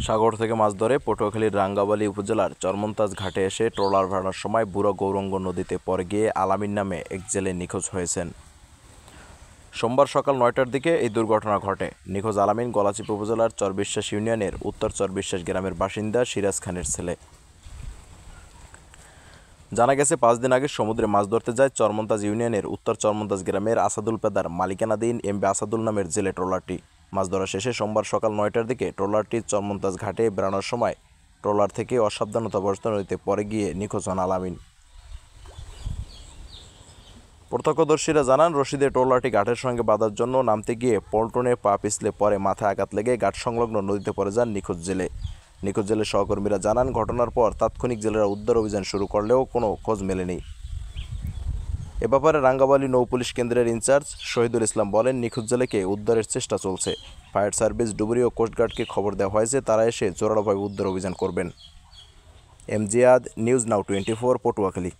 সাগর থেকে মাছ ধরে পটুয়াখালীর রাঙ্গাবালী উপজেলার চরমন্তাজ ঘাটে এসে ট্রলার ভাড়ার সময় বুড়ো গৌরঙ্গ নদীতে পড়ে গিয়ে আলামিন নামে এক জেলে নিখোঁজ হয়েছেন। সোমবার সকাল ৯টার দিকে এই দুর্ঘটনা ঘটে। নিখোঁজ আলামিন গলাচিপা উপজেলার চরবিশ্বাস ইউনিয়নের উত্তর চরবিশ্বাস গ্রামের বাসিন্দা সিরাজ খানের ছেলে। জানা গেছে, ৫ দিন আগে সমুদ্রে মাছ ধরতে যায় চরমন্তাজ ইউনিয়নের উত্তর চরমন্তাজ গ্রামের আসাদুল পেদার মালিকানাধীন এমবি আসাদুল নামের জেলে ট্রলারটি। মাছ ধরা শেষে সোমবার সকাল ৯টার দিকে ট্রলারটি চরমন্তাজ ঘাটে বেড়ানোর সময় ট্রলার থেকে অসাবধানতাবশত নদীতে পড়ে গিয়ে নিখোঁজ হন আলামিন। প্রত্যক্ষদর্শীরা জানান, রশিদে ট্রলারটি ঘাটের সঙ্গে বাঁধার জন্য নামতে গিয়ে পল্টনে পা পিছলে পরে মাথায় আঘাত লেগে ঘাট সংলগ্ন নদীতে পড়ে যান নিখোঁজ জেলে। নিখোঁজ জেলের সহকর্মীরা জানান, ঘটনার পর তাৎক্ষণিক জেলেরা উদ্ধার অভিযান শুরু করলেও কোনো খোঁজ মেলেনি। এ ব্যাপারে রাঙ্গাবালী নৌপুলিশ কেন্দ্রের ইনচার্জ শহীদুল ইসলাম বলেন, নিখোঁজ জেলেকে উদ্ধারের চেষ্টা চলছে। ফায়ার সার্ভিস, ডুবুরি ও কোস্টগার্ডকে খবর দেওয়া হয়েছে, তারা এসে জোরালোভাবে উদ্ধার অভিযান করবেন। এমজিয়াদ, নিউজ নাও 24, পটুয়াখালী।